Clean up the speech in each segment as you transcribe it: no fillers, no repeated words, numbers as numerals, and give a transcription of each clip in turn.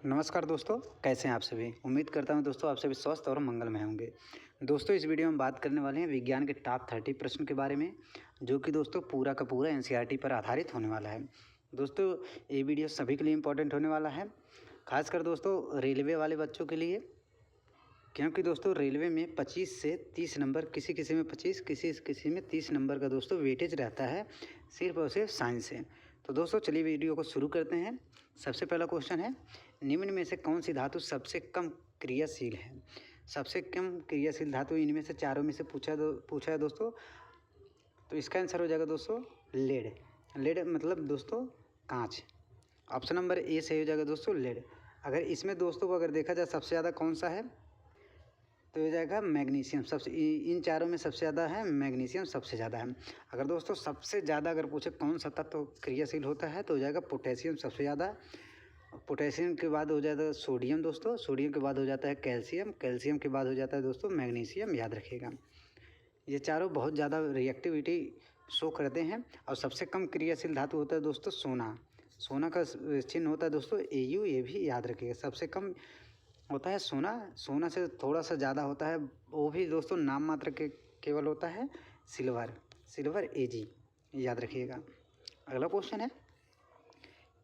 नमस्कार दोस्तों, कैसे हैं आप सभी। उम्मीद करता हूं दोस्तों आप सभी स्वस्थ और मंगलमय होंगे। दोस्तों इस वीडियो में बात करने वाले हैं विज्ञान के टॉप 30 प्रश्न के बारे में, जो कि दोस्तों पूरा का पूरा एनसीईआरटी पर आधारित होने वाला है। दोस्तों ये वीडियो सभी के लिए इम्पोर्टेंट होने वाला है, खासकर दोस्तों रेलवे वाले बच्चों के लिए, क्योंकि दोस्तों रेलवे में 25 से 30 नंबर, किसी किसी में 25, किसी किसी में 30 नंबर का दोस्तों वेटेज रहता है, सिर्फ और सिर्फ साइंस से। तो दोस्तों चलिए वीडियो को शुरू करते हैं। सबसे पहला क्वेश्चन है, निम्न में से कौन सी धातु सबसे कम क्रियाशील है। सबसे कम क्रियाशील धातु इनमें से चारों में से पूछा है दोस्तों। तो इसका आंसर हो जाएगा दोस्तों लेड। लेड मतलब दोस्तों कांच। ऑप्शन नंबर ए सही हो जाएगा दोस्तों लेड। अगर इसमें दोस्तों को अगर देखा जाए सबसे ज़्यादा कौन सा है, तो हो जाएगा मैग्नीशियम। सबसे इन चारों में सबसे ज़्यादा है मैग्नीशियम, सबसे ज़्यादा है। अगर दोस्तों सबसे ज़्यादा अगर पूछे कौन सा तत्व तो क्रियाशील होता है, तो हो जाएगा पोटेशियम सबसे ज़्यादा। पोटेशियम के बाद हो जाता है सोडियम दोस्तों, सोडियम के बाद हो जाता है कैल्शियम, कैल्शियम के बाद हो जाता है दोस्तों मैग्नीशियम, याद रखिएगा। ये चारों बहुत ज़्यादा रिएक्टिविटी शो करते हैं। और सबसे कम क्रियाशील धातु होता है दोस्तों सोना। सोना का चिन्ह होता है दोस्तों AU, ये भी याद रखिएगा। सबसे कम होता है सोना, सोना से थोड़ा सा ज़्यादा होता है, वो भी दोस्तों नाम मात्र के केवल होता है सिल्वर, सिल्वर AG, याद रखिएगा। अगला क्वेश्चन है,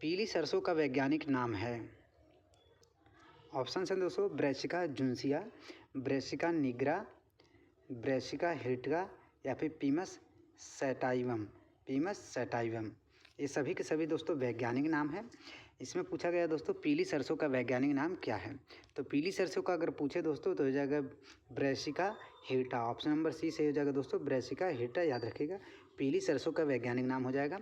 पीली सरसों का वैज्ञानिक नाम है। ऑप्शन है दोस्तों ब्रैसिका जुन्सिया, ब्रैसिका निग्रा, ब्रैसिका हिर्टिगा, या फिर पीमस सैटाइवम। पीमस सैटाइवम ये सभी के सभी दोस्तों वैज्ञानिक नाम है। इसमें पूछा गया दोस्तों पीली सरसों का वैज्ञानिक नाम क्या है। तो पीली सरसों का अगर पूछे दोस्तों तो हो जाएगा ब्रैसिका हिर्टा। ऑप्शन नंबर सी सही हो जाएगा दोस्तों ब्रैसिका हिर्टा, याद रखिएगा। पीली सरसों का वैज्ञानिक नाम हो जाएगा।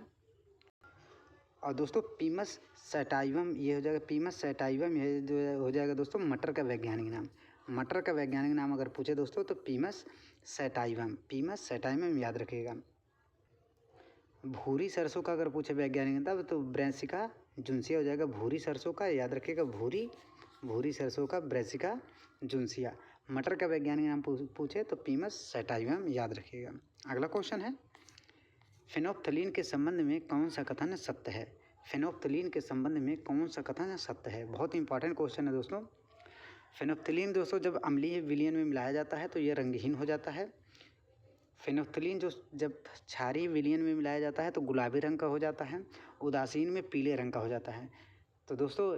और दोस्तों पीमस सैटाइवम ये हो जाएगा, पीमस सैटाइवम ये जो हो जाएगा दोस्तों मटर का वैज्ञानिक नाम। मटर का वैज्ञानिक नाम अगर पूछे दोस्तों तो पीमस सैटाइवम, पीमस सैटाइवम, याद रखिएगा। भूरी सरसों का अगर पूछे वैज्ञानिक नाम तो ब्रैसिका जुन्सिया हो जाएगा भूरी सरसों का, याद रखिएगा। भूरी सरसों का ब्रैसिका जुन्सिया। मटर का वैज्ञानिक नाम पूछे तो पीमस सैटाइवम, याद रखिएगा। अगला क्वेश्चन है, फेनोप्थलीन के संबंध में कौन सा कथन सत्य है। फेनोप्थलीन के संबंध में कौन सा कथन सत्य है, बहुत इंपॉर्टेंट क्वेश्चन है दोस्तों। फेनोप्थलीन दोस्तों जब अम्लीय विलयन में मिलाया जाता है तो ये रंगहीन हो जाता है। फेनोप्थलीन जो जब क्षारीय विलयन में मिलाया जाता है तो गुलाबी रंग का हो जाता है, उदासीन में पीले रंग का हो जाता है। तो दोस्तों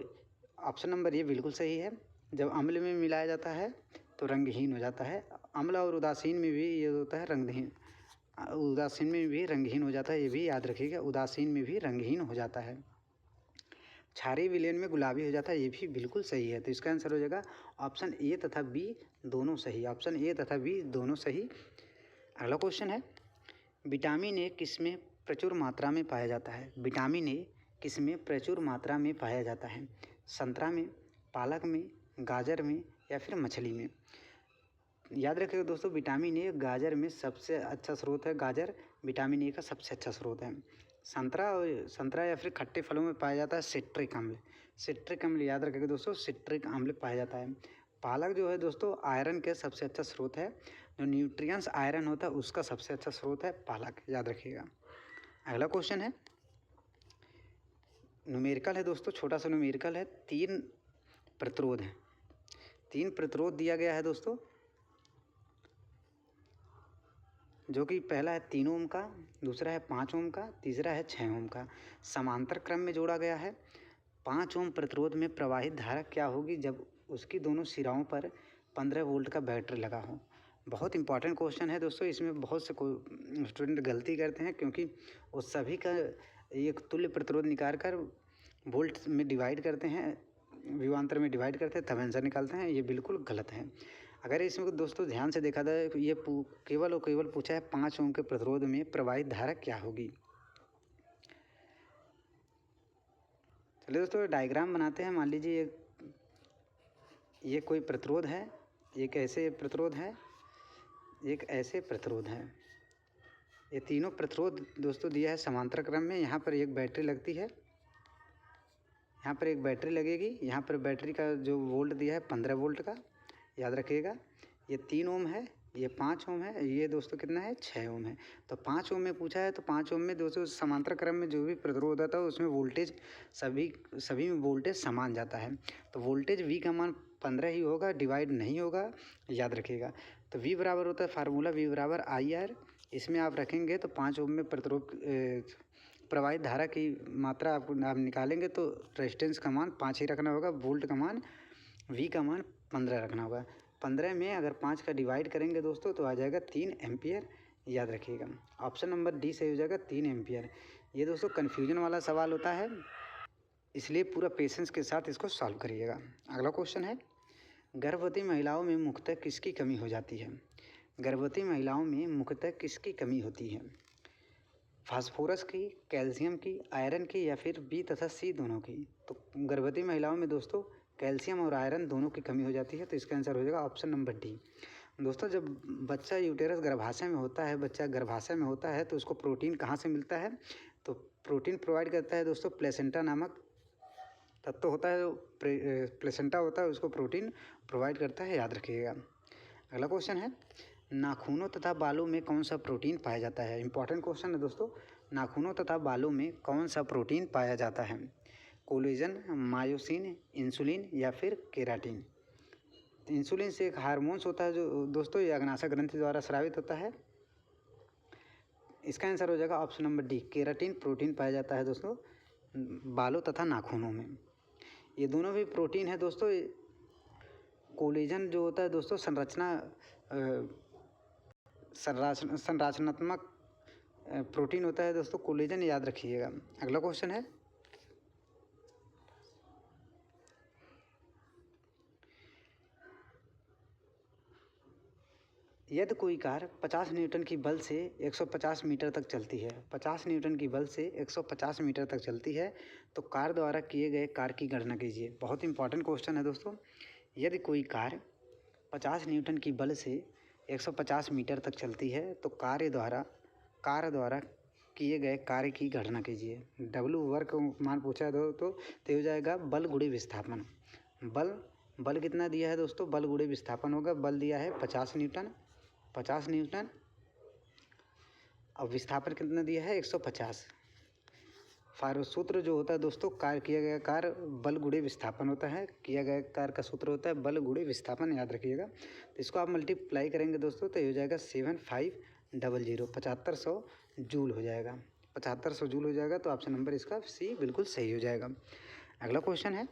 ऑप्शन नंबर ये बिल्कुल सही है। जब अम्ल में मिलाया जाता है तो रंगहीन हो जाता है। अम्ल और उदासीन में भी ये होता है रंगहीन, उदासीन में भी रंगहीन हो जाता है, ये भी याद रखिएगा। उदासीन में भी रंगहीन हो जाता है। क्षारीय विलयन में गुलाबी हो जाता है, ये भी बिल्कुल सही है। तो इसका आंसर हो जाएगा ऑप्शन ए तथा बी दोनों सही। ऑप्शन ए तथा बी दोनों सही। अगला क्वेश्चन है, विटामिन ए किस में प्रचुर मात्रा में पाया जाता है। विटामिन ए किस में प्रचुर मात्रा में पाया जाता है। संतरा में, पालक में, गाजर में, या फिर मछली में। याद रखिएगा दोस्तों विटामिन ए गाजर में सबसे अच्छा स्रोत है। गाजर विटामिन ए का सबसे अच्छा स्रोत है। संतरा या फिर खट्टे फलों में पाया जाता है सिट्रिक अम्ल। सिट्रिक अम्ल याद रखिएगा दोस्तों, सिट्रिक अम्ल पाया जाता है। पालक जो है दोस्तों आयरन के सबसे अच्छा स्रोत है। जो न्यूट्रिएंट्स आयरन होता है उसका सबसे अच्छा स्रोत है पालक, याद रखिएगा। अगला क्वेश्चन है, न्यूमेरिकल है दोस्तों, छोटा सा न्यूमेरिकल है। 3 प्रतिरोध हैं, 3 प्रतिरोध दिया गया है दोस्तों, जो कि पहला है 3 ओम का, दूसरा है 5 ओम का, तीसरा है 6 ओम का। समांतर क्रम में जोड़ा गया है। 5 ओम प्रतिरोध में प्रवाहित धारा क्या होगी जब उसकी दोनों सिराओं पर 15 वोल्ट का बैटरी लगा हो। बहुत इंपॉर्टेंट क्वेश्चन है दोस्तों। इसमें बहुत से स्टूडेंट गलती करते हैं, क्योंकि वो सभी का एक तुल्य प्रतिरोध निकाल कर वोल्ट में डिवाइड करते हैं, विभवांतर में डिवाइड करते हैं, तब आंसर निकालते हैं। ये बिल्कुल गलत है। अगर इसमें दोस्तों ध्यान से देखा जाए तो ये केवल और केवल पूछा है 5 ओम के प्रतिरोध में प्रवाहित धारा क्या होगी। चलिए दोस्तों डायग्राम बनाते हैं। मान लीजिए ये कोई प्रतिरोध है, एक ऐसे प्रतिरोध है, एक ऐसे प्रतिरोध है। ये तीनों प्रतिरोध दोस्तों दिया है समांतर क्रम में। यहाँ पर एक बैटरी लगती है, यहाँ पर एक बैटरी लगेगी। यहाँ पर बैटरी का जो वोल्ट दिया है 15 वोल्ट का, याद रखिएगा। ये 3 ओम है, ये 5 ओम है, ये दोस्तों कितना है 6 ओम है। तो 5 ओम में पूछा है तो 5 ओम में दोस्तों समांतर क्रम में जो भी प्रतिरोध होता है उसमें वोल्टेज सभी में वोल्टेज समान जाता है। तो वोल्टेज V का मान 15 ही होगा, डिवाइड नहीं होगा, याद रखिएगा। तो V बराबर होता है फार्मूला V बराबर IR। इसमें आप रखेंगे तो 5 ओम में प्रतिरोध प्रवाहित धारा की मात्रा आप निकालेंगे तो रेजिस्टेंस का मान 5 ही रखना होगा, वोल्ट का मान V का मान 15 रखना होगा। 15 में अगर 5 का डिवाइड करेंगे दोस्तों तो आ जाएगा 3 एम्पियर, याद रखिएगा। ऑप्शन नंबर डी सही हो जाएगा 3 एम्पियर। ये दोस्तों कन्फ्यूजन वाला सवाल होता है, इसलिए पूरा पेशेंस के साथ इसको सॉल्व करिएगा। अगला क्वेश्चन है, गर्भवती महिलाओं में मुख्यतः किसकी कमी हो जाती है? गर्भवती महिलाओं में मुख्यतः किसकी कमी होती है? फास्फोरस की, कैल्शियम की, आयरन की या फिर बी तथा सी दोनों की? तो गर्भवती महिलाओं में दोस्तों कैल्शियम और आयरन दोनों की कमी हो जाती है, तो इसका आंसर हो जाएगा ऑप्शन नंबर डी। दोस्तों जब बच्चा यूटेरस गर्भाशय में होता है, बच्चा गर्भाशय में होता है तो उसको प्रोटीन कहाँ से मिलता है? तो प्रोटीन प्रोवाइड करता है दोस्तों प्लेसेंटा नामक तत्व होता है, प्लेसेंटा होता है, उसको प्रोटीन प्रोवाइड करता है, याद रखिएगा। अगला क्वेश्चन है, नाखूनों तथा बालों में कौन सा प्रोटीन पाया जाता है? इंपॉर्टेंट क्वेश्चन है दोस्तों। नाखूनों तथा बालों में कौन सा प्रोटीन पाया जाता है? कोलेजन, मायोसिन, इंसुलिन या फिर केराटिन? इंसुलिन से एक हार्मोन्स होता है जो दोस्तों ये अग्नाशय ग्रंथि द्वारा स्रावित होता है। इसका आंसर हो जाएगा option number D, keratin protein पाया जाता है दोस्तों बालों तथा नाखूनों में। ये दोनों भी प्रोटीन है दोस्तों। कोलेजन जो होता है दोस्तों संरचनात्मक प्रोटीन होता है दोस्तों कोलेजन, याद रखिएगा। अगला क्वेश्चन है, यदि कोई कार 50 न्यूटन की बल से 150 मीटर तक चलती है, 50 न्यूटन की बल से 150 मीटर तक चलती है, तो कार द्वारा किए गए कार्य की गणना कीजिए। बहुत इंपॉर्टेंट क्वेश्चन है दोस्तों। यदि कोई कार 50 न्यूटन की बल से 150 मीटर तक चलती है तो कार द्वारा किए गए कार्य की गणना कीजिए। W वर्क मान पूछा तो हो जाएगा बल गुणे विस्थापन। बल कितना दिया है दोस्तों? बल गुणे विस्थापन होगा। बल दिया है 50 न्यूटन और विस्थापन कितना दिया है 150। सूत्र जो होता है दोस्तों किया गया कार्य बल गुणे विस्थापन होता है, किया गया कार्य का सूत्र होता है बल गुणे विस्थापन, याद रखिएगा। तो इसको आप मल्टीप्लाई करेंगे दोस्तों तो ये हो जाएगा 7500, 7500 जूल हो जाएगा। 7500 जूल हो जाएगा, तो ऑप्शन नंबर इसका सी बिल्कुल सही हो जाएगा। अगला क्वेश्चन है,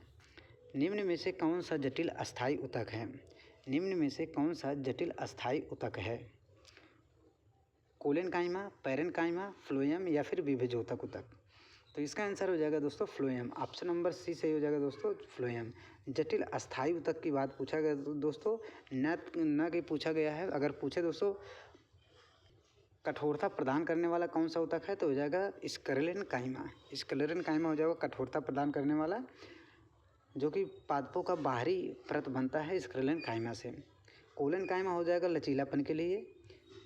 निम्न में से कौन सा जटिल अस्थायी ऊतक है? निम्न में से कौन सा जटिल अस्थायी ऊतक है? कोलेनकाइमा, पैरेनकाइमा, फ्लोएम या फिर विभेजोतक ऊतक? तो इसका आंसर हो जाएगा दोस्तों फ्लोएम। ऑप्शन नंबर सी सही हो जाएगा दोस्तों, फ्लोएम। जटिल अस्थायी ऊतक की बात पूछा गया दोस्तों, न कि पूछा गया है। अगर पूछे दोस्तों कठोरता प्रदान करने वाला कौन सा ऊतक है तो हो जाएगा स्क्लेरेनकाइमा। स्क्लेरेनकाइमा हो जाएगा कठोरता प्रदान करने वाला, जो कि पादपों का बाहरी परत बनता है स्क्लेरेनकाइमा से। कोलेनकाइमा हो जाएगा लचीलापन के लिए।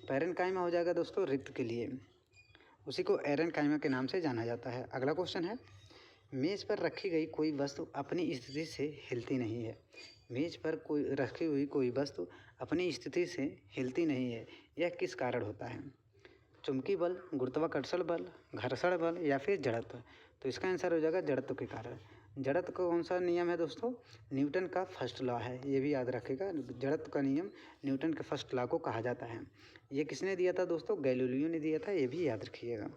पैरेनकाइमा हो जाएगा दोस्तों रिक्त के लिए। उसी को एरेनकाइमा के नाम से जाना जाता है। अगला क्वेश्चन है, मेज पर रखी गई कोई वस्तु अपनी स्थिति से हिलती नहीं है। मेज पर रखी हुई कोई वस्तु अपनी स्थिति से हिलती नहीं है, यह किस कारण होता है? चुंबकीय बल, गुरुत्वाकर्षण बल, घर्षण बल या फिर जड़त्व? तो इसका आंसर हो जाएगा जड़त्व के कारण। जड़त्व का कौन सा नियम है दोस्तों? न्यूटन का फर्स्ट लॉ है, ये भी याद रखेगा। जड़त्व का नियम न्यूटन के फर्स्ट लॉ को कहा जाता है। ये किसने दिया था दोस्तों? गैलीलियो ने दिया था, ये भी याद रखिएगा।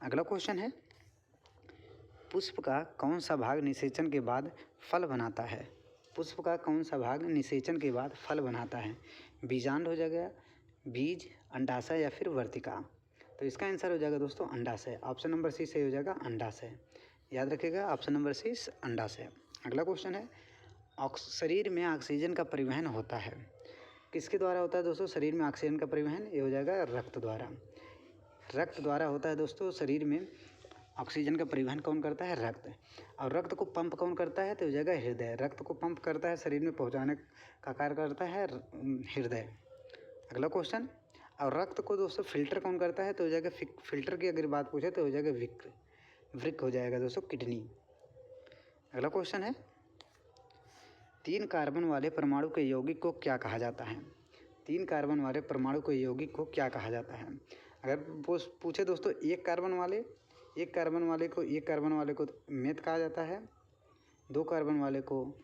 अगला क्वेश्चन है, पुष्प का कौन सा भाग निषेचन के बाद फल बनाता है? पुष्प का कौन सा भाग निषेचन के बाद फल बनाता है? बीजांड हो जाएगा, बीज, अंडाशय या फिर वर्तिका? तो इसका आंसर हो जाएगा दोस्तों अंडाशय। ऑप्शन नंबर सी सही हो जाएगा अंडाशय, याद रखिएगा। ऑप्शन नंबर सी अंडाशय। अगला क्वेश्चन है, शरीर में ऑक्सीजन का परिवहन होता है, किसके द्वारा होता है दोस्तों? शरीर में ऑक्सीजन का परिवहन ये हो जाएगा रक्त द्वारा। रक्त द्वारा होता है दोस्तों शरीर में ऑक्सीजन का परिवहन। कौन करता है? रक्त। और रक्त को पंप कौन करता है? तो हो जाएगा हृदय। रक्त को पंप करता है, शरीर में पहुंचाने का कार्य करता है हृदय। अगला क्वेश्चन, और रक्त को दोस्तों फिल्टर कौन करता है? तो हो जाएगा फिल्टर की अगर बात पूछे तो हो जाएगा वृक्क हो जाएगा दोस्तों, किडनी। अगला क्वेश्चन है, 3 कार्बन वाले परमाणु के यौगिक को क्या कहा जाता है? 3 कार्बन वाले परमाणु को यौगिक को क्या कहा जाता है? अगर पूछे दोस्तों एक कार्बन वाले को मेथ कहा जाता है, 2 कार्बन वाले को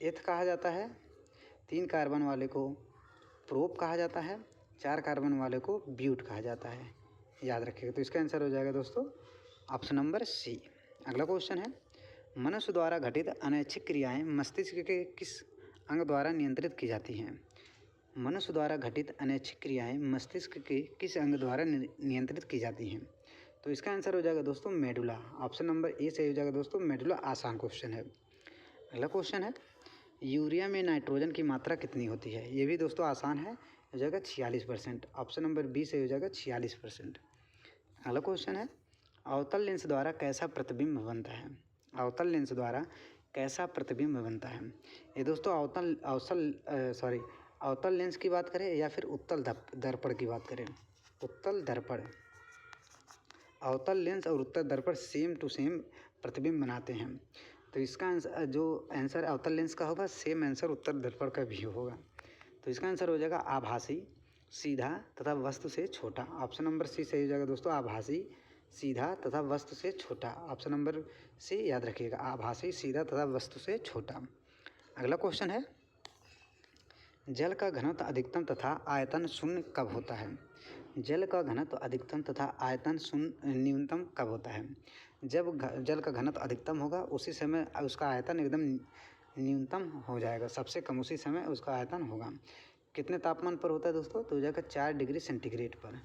एथ कहा जाता है, 3 कार्बन वाले को प्रोप कहा जाता है, 4 कार्बन वाले को ब्यूट कहा जाता है। याद रखिएगा। तो इसका आंसर हो जाएगा दोस्तों ऑप्शन नंबर सी। अगला क्वेश्चन है, मनुष्य द्वारा घटित अनैच्छिक क्रियाएं मस्तिष्क के किस अंग द्वारा नियंत्रित की जाती हैं? मनुष्य द्वारा घटित अनैच्छिक क्रियाएं मस्तिष्क के किस अंग द्वारा नियंत्रित की जाती हैं? तो इसका आंसर हो जाएगा दोस्तों मेडुला। ऑप्शन नंबर ए सही हो जाएगा दोस्तों मेडुला। आसान क्वेश्चन है। अगला क्वेश्चन है, यूरिया में नाइट्रोजन की मात्रा कितनी होती है? ये भी दोस्तों आसान है, हो जाएगा 46%। ऑप्शन नंबर बी सही हो जाएगा 46%। अगला क्वेश्चन है, अवतल लेंस द्वारा कैसा प्रतिबिंब बनता है? अवतल लेंस द्वारा कैसा प्रतिबिंब बनता है? ये दोस्तों अवतल लेंस की बात करें या फिर उत्तल दर्पण की बात करें? उत्तल दर्पण। अवतल लेंस और उत्तल दर्पण सेम टू सेम प्रतिबिंब बनाते हैं। तो इसका आंसर अवतल लेंस का होगा, सेम आंसर उत्तल दर्पण का भी होगा। तो इसका आंसर हो जाएगा आभासी, सीधा तथा वस्तु से छोटा। ऑप्शन नंबर सी सही हो जाएगा दोस्तों, आभासी, सीधा तथा वस्तु से छोटा। ऑप्शन नंबर सी याद रखिएगा, आभासी, सीधा तथा वस्तु से छोटा। अगला क्वेश्चन है, जल का घनत्व अधिकतम तथा आयतन शून्य कब होता है? जल का घनत्व अधिकतम तथा आयतन न्यूनतम कब होता है? जब जल का घनत्व अधिकतम होगा उसी समय उसका आयतन एकदम न्यूनतम हो जाएगा, सबसे कम उसी समय उसका आयतन होगा। कितने तापमान पर होता है दोस्तों? तो हो जाएगा 4 डिग्री सेंटीग्रेड पर।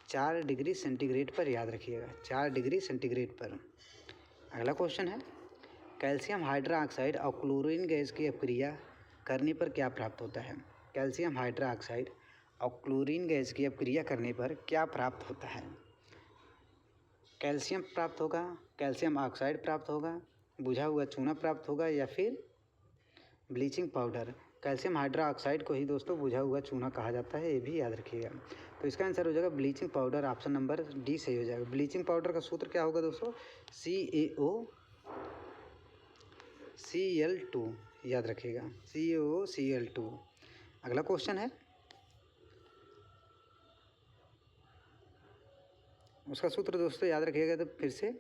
4 डिग्री सेंटीग्रेड पर याद रखिएगा, 4 डिग्री सेंटीग्रेड पर। अगला क्वेश्चन है, कैल्शियम हाइड्रोक्साइड और क्लोरीन गैस की अपक्रिया करने पर क्या प्राप्त होता है? कैल्शियम हाइड्रोक्साइड और क्लोरीन गैस की अपक्रिया करने पर क्या प्राप्त होता है? कैल्शियम प्राप्त होगा, कैल्शियम ऑक्साइड प्राप्त होगा, बुझा हुआ चूना प्राप्त होगा या फिर ब्लीचिंग पाउडर? कैल्शियम हाइड्रोक्साइड को ही दोस्तों बुझा हुआ चूना कहा जाता है, ये भी याद रखिएगा। तो इसका आंसर हो जाएगा bleaching powder. Option number D सही हो जाएगा। ब्लीचिंग पाउडर का सूत्र क्या होगा दोस्तों? CaOCl2 याद रखिएगा, CaOCl2। अगला क्वेश्चन है, उसका सूत्र दोस्तों याद रखिएगा तो फिर से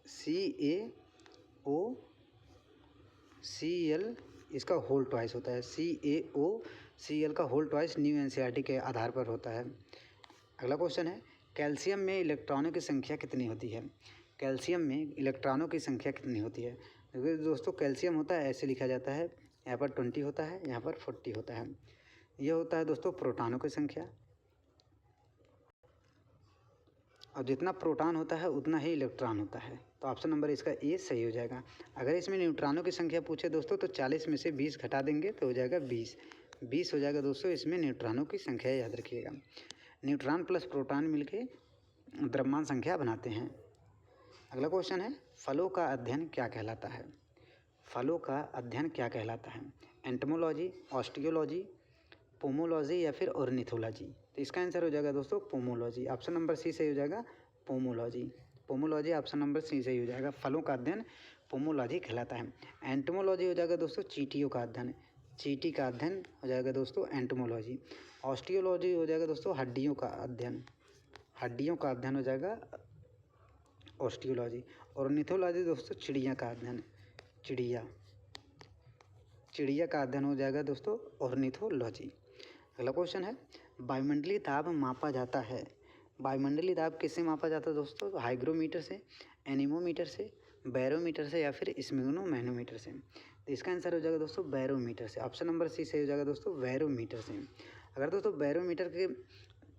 CaOCl इसका होल ट्वाइस होता है, CaOCl का होल ट्वाइस न्यू एनसीईआरटी के आधार पर होता है। अगला क्वेश्चन है, कैल्शियम में इलेक्ट्रॉनों की संख्या कितनी होती है? कैल्शियम में इलेक्ट्रॉनों की संख्या कितनी होती है? दोस्तों कैल्शियम होता है, ऐसे लिखा जाता है, यहाँ पर 20 होता है, यहाँ पर 40 होता है। यह होता है दोस्तों प्रोटॉनों की संख्या, और जितना प्रोटॉन होता है उतना ही इलेक्ट्रॉन होता है। तो ऑप्शन नंबर इसका ए सही हो जाएगा। अगर इसमें न्यूट्रॉनों की संख्या पूछे दोस्तों तो 40 में से 20 घटा देंगे तो हो जाएगा 20 हो जाएगा दोस्तों इसमें न्यूट्रॉनों की संख्या, याद रखिएगा। न्यूट्रॉन प्लस प्रोटॉन मिलके द्रव्यमान संख्या बनाते हैं। अगला क्वेश्चन है, फलों का अध्ययन क्या कहलाता है? फलों का अध्ययन क्या कहलाता है? एंटोमोलॉजी, ऑस्टियोलॉजी, पोमोलॉजी या फिर ऑर्निथोलॉजी? तो इसका आंसर हो जाएगा दोस्तों पोमोलॉजी। ऑप्शन नंबर सी सही हो जाएगा, पोमोलॉजी ऑप्शन नंबर सी सही हो जाएगा। फलों का अध्ययन पोमोलॉजी कहलाता है। एंटोमोलॉजी हो जाएगा दोस्तों चींटियों का अध्ययन, चींटी का अध्ययन हो जाएगा दोस्तों एंटोमोलॉजी। ऑस्टियोलॉजी हो जाएगा दोस्तों हड्डियों का अध्ययन हो जाएगा ऑस्टियोलॉजी। ऑर्निथोलॉजी दोस्तों चिड़िया का अध्ययन, चिड़िया का अध्ययन हो जाएगा दोस्तों ऑर्निथोलॉजी। अगला क्वेश्चन है, वायुमंडलीय दाब मापा जाता है। वायुमंडलीय दाब किससे मापा जाता है दोस्तों? हाइग्रोमीटर से, एनीमोमीटर से, बैरोमीटर से या फिर स्फिग्नोमैनोमीटर से? तो इसका आंसर हो जाएगा दोस्तों बैरोमीटर से। ऑप्शन नंबर सी सही हो जाएगा दोस्तों बैरोमीटर से। अगर दोस्तों बैरोमीटर के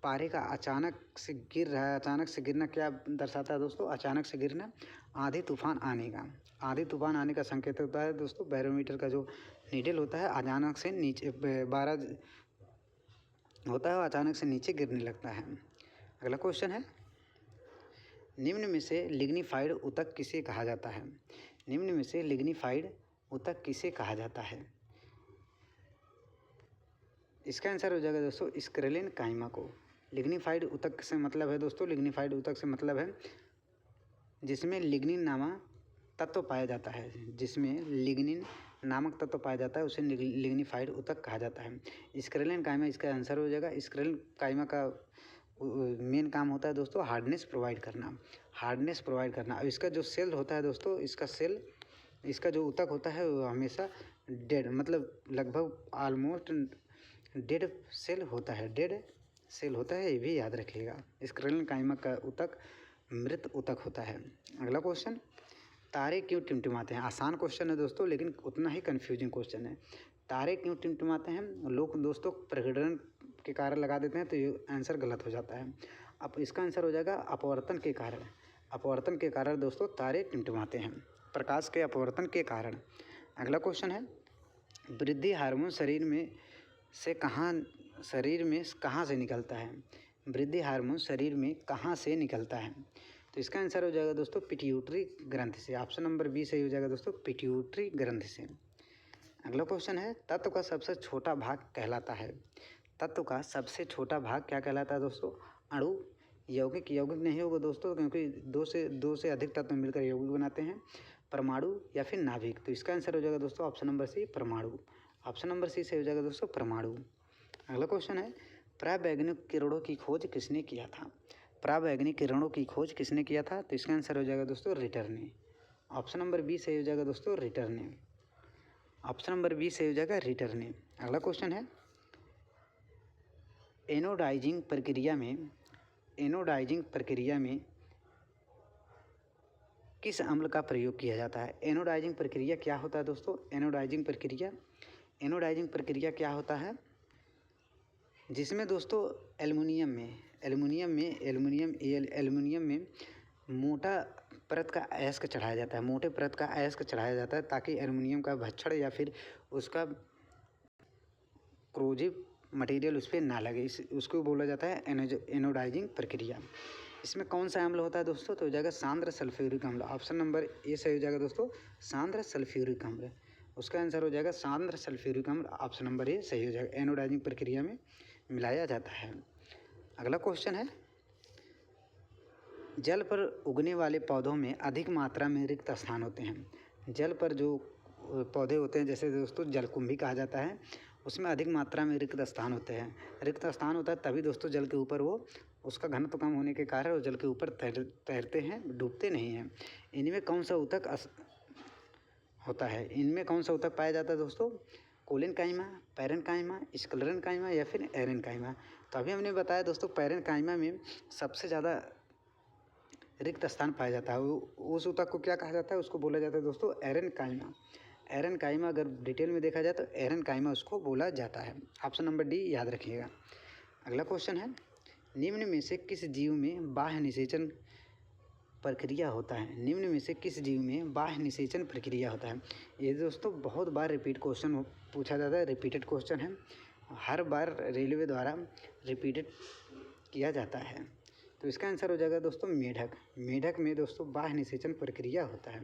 पारे का अचानक से गिर रहा है, अचानक से गिरना क्या दर्शाता है दोस्तों? अचानक से गिरना आंधी तूफान आने का संकेत होता है दोस्तों। बैरोमीटर का जो नीडल होता है अचानक से नीचे 12 होता है और अचानक से नीचे गिरने लगता है। अगला क्वेश्चन है, निम्न में से लिग्निफाइड ऊतक किसे कहा जाता है? निम्न में से लिग्निफाइड ऊतक किसे कहा जाता है? इसका आंसर हो जाएगा दोस्तों स्क्रेलिन काइमा को। लिग्निफाइड ऊतक से मतलब है दोस्तों, लिग्निफाइड ऊतक से मतलब है जिसमें लिग्निन नामक तत्व पाया जाता है, जिसमें लिग्निन नामक तत्व पाया जाता है उसे लिग्निफाइड ऊतक कहा जाता है। स्क्लेरल कायमा इसका आंसर हो जाएगा। स्क्लेरल कायमा का मेन काम होता है दोस्तों हार्डनेस प्रोवाइड करना, हार्डनेस प्रोवाइड करना। अब इसका जो सेल होता है दोस्तों, इसका जो ऊतक होता है वो हमेशा डेड, मतलब लगभग ऑलमोस्ट डेड सेल होता है, डेड सेल होता है, ये भी याद रखिएगा। स्क्लेरल कायमा का ऊतक मृत ऊतक होता है। अगला क्वेश्चन, तारे क्यों टिमटिमाते हैं? आसान क्वेश्चन है दोस्तों, लेकिन उतना ही कन्फ्यूजिंग क्वेश्चन है। तारे क्यों टिमटिमाते हैं? लोग दोस्तों प्रकीर्णन के कारण लगा देते हैं तो ये आंसर गलत हो जाता है। अब इसका आंसर हो जाएगा अपवर्तन के कारण। अपवर्तन के कारण दोस्तों तारे टिमटिमाते हैं, प्रकाश के अपवर्तन के कारण। अगला क्वेश्चन है, वृद्धि हार्मोन शरीर में कहाँ से निकलता है? वृद्धि हार्मोन शरीर में कहाँ से निकलता है? तो इसका आंसर हो जाएगा दोस्तों पिट्यूटरी ग्रंथि से। ऑप्शन नंबर बी सही हो जाएगा दोस्तों, पिट्यूटरी ग्रंथि से। अगला क्वेश्चन है, तत्व का सबसे छोटा भाग कहलाता है? तत्व का सबसे छोटा भाग क्या कहलाता है दोस्तों? अणु। यौगिक नहीं होगा दोस्तों, क्योंकि दो से अधिक तत्व मिलकर यौगिक बनाते हैं। परमाणु या फिर नाभिक। तो इसका आंसर हो जाएगा दोस्तों ऑप्शन नंबर सी, परमाणु। ऑप्शन नंबर सी से हो जाएगा दोस्तों परमाणु। अगला क्वेश्चन है, पराबैंगनी किरणों की खोज किसने किया था? पराबैंगनी किरणों की खोज किसने किया था? तो इसका आंसर हो जाएगा दोस्तों रिटर ने। ऑप्शन नंबर बी सही हो जाएगा दोस्तों रिटर ने। ऑप्शन नंबर बी सही हो जाएगा रिटर ने। अगला क्वेश्चन है, एनोडाइजिंग प्रक्रिया में किस अम्ल का प्रयोग किया जाता है? एनोडाइजिंग प्रक्रिया क्या होता है दोस्तों? एनोडाइजिंग प्रक्रिया क्या होता है? जिसमें दोस्तों एल्युमिनियम में मोटा परत का अयस्क चढ़ाया जाता है, मोटे परत का अयस्क चढ़ाया जाता है ताकि एल्युमिनियम का भक्षण या फिर उसका क्रोजिव मटेरियल उस पर ना लगे, उसको बोला जाता है एनोडाइजिंग प्रक्रिया। इसमें कौन सा अम्ल होता है दोस्तों? तो हो जाएगा सांद्र सल्फ्यूरिक अम्ल। ऑप्शन नंबर ए सही हो जाएगा दोस्तों सांद्र सल्फ्यूरिक अम्ल। उसका आंसर हो जाएगा सांद्र सल्फ्यूरिक अम्ल। ऑप्शन नंबर ए सही हो जाएगा, एनोडाइजिंग प्रक्रिया में मिलाया जाता है। अगला क्वेश्चन है, जल पर उगने वाले पौधों में अधिक मात्रा में रिक्त स्थान होते हैं। जल पर जो पौधे होते हैं जैसे दोस्तों जलकुंभी कहा जाता है, उसमें अधिक मात्रा में रिक्त स्थान होते हैं। रिक्त स्थान होता है तभी दोस्तों जल के ऊपर वो उसका घनत्व कम होने के कारण वो जल के ऊपर तैरते हैं, डूबते नहीं हैं। इनमें कौन सा ऊतक होता है? इनमें कौन सा ऊतक पाया जाता है दोस्तों? कोलेनकाइमा, पैरेनकाइमा, स्क्लेरेनकाइमा या फिर एरेनकाइमा। तो अभी हमने बताया दोस्तों पैरेनकाइमा में सबसे ज़्यादा रिक्त स्थान पाया जाता है। उस ऊतक को क्या कहा जाता है? उसको बोला जाता है दोस्तों एरेनकाइमा। एरेनकाइमा अगर डिटेल में देखा जाए तो एरेनकाइमा उसको बोला जाता है। ऑप्शन नंबर डी याद रखिएगा। अगला क्वेश्चन है, निम्न में से किस जीव में बाह्य निषेचन प्रक्रिया होता है? निम्न में से किस जीव में बाह्य निषेचन प्रक्रिया होता है? ये दोस्तों बहुत बार रिपीट क्वेश्चन पूछा जाता है, रिपीटेड क्वेश्चन है, हर बार रेलवे द्वारा रिपीटेड किया जाता है। तो इसका आंसर हो जाएगा दोस्तों मेढक। मेढक में दोस्तों बाह्य निषेचन प्रक्रिया होता है,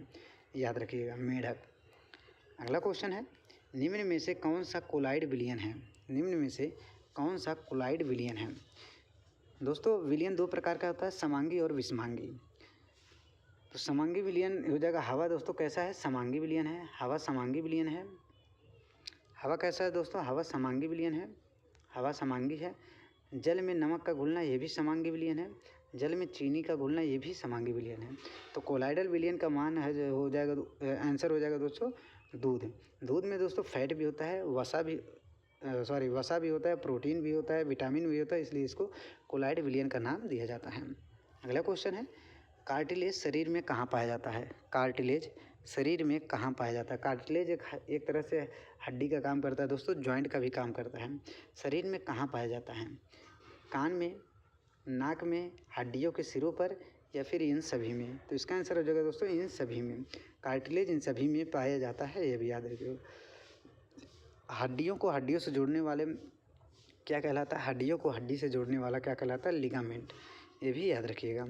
याद रखिएगा मेढक। अगला क्वेश्चन है, निम्न में से कौन सा कोलाइड विलयन है? निम्न में से कौन सा कोलाइड विलयन है? दोस्तों विलयन दो प्रकार का होता है, समांगी और विषमांगी। तो समांगी विलयन हो जाएगा हवा। दोस्तों कैसा है? समांगी विलयन है। हवा समांगी विलयन है। हवा कैसा है दोस्तों? हवा समांगी विलयन है, हवा समांगी है। जल में नमक का घुलना ये भी समांगी विलयन है। जल में चीनी का घुलना ये भी समांगी विलयन है। तो कोलाइडल विलयन का मान है हो जाएगा, आंसर हो जाएगा दोस्तों दूध। दूध में दोस्तों फैट भी होता है, वसा भी होता है, प्रोटीन भी होता है, विटामिन भी होता है, इसलिए इसको कोलाइड विलयन का नाम दिया जाता है। अगला क्वेश्चन है, कार्टिलेज शरीर में कहाँ पाया जाता है? कार्टिलेज शरीर में कहाँ पाया जाता है? कार्टिलेज एक तरह से हड्डी का काम करता है दोस्तों, जॉइंट का भी काम करता है। शरीर में कहाँ पाया जाता है? कान में, नाक में, हड्डियों के सिरों पर या फिर इन सभी में? तो इसका आंसर हो जाएगा दोस्तों इन सभी में। कार्टिलेज इन सभी में पाया जाता है, ये भी याद रखिए। हड्डियों को हड्डियों से जोड़ने वाले क्या कहलाता है? हड्डियों को हड्डी से जोड़ने वाला क्या कहलाता है? लिगामेंट। ये भी याद रखिएगा।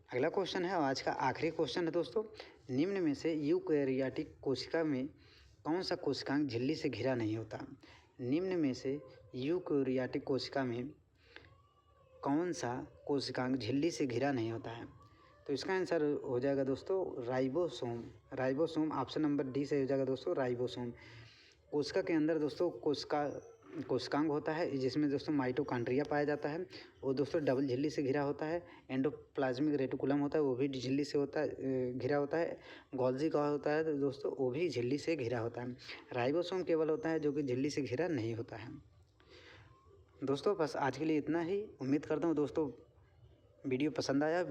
अगला क्वेश्चन है, आज का आखिरी क्वेश्चन है दोस्तों, निम्न में से यूकैरियोटिक कोशिका में कौन सा कोशिकांग झिल्ली से घिरा नहीं होता? निम्न में से यूकैरियोटिक कोशिका में कौन सा कोशिकांग झिल्ली से घिरा नहीं होता है? तो इसका आंसर हो जाएगा दोस्तों ribosome. Ribosome option number D से हो जाएगा दोस्तों राइबोसोम। कोशिका के अंदर दोस्तों कोशिकांग होता है जिसमें दोस्तों माइटोकॉन्ड्रिया पाया जाता है। वो दोस्तों डबल झिल्ली से घिरा होता है। एंडोप्लाज्मिक रेटिकुलम होता है, वो भी झिल्ली से होता है, घिरा होता है। गोल्जी का होता है तो दोस्तों वो भी झिल्ली से घिरा होता है। राइबोसोम केवल होता है जो कि झिल्ली से घिरा नहीं होता है। दोस्तों बस आज के लिए इतना ही। उम्मीद करता हूँ दोस्तों वीडियो पसंद आया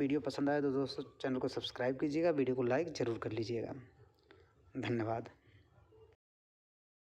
तो दोस्तों चैनल को सब्सक्राइब कीजिएगा, वीडियो को लाइक ज़रूर कर लीजिएगा। धन्यवाद।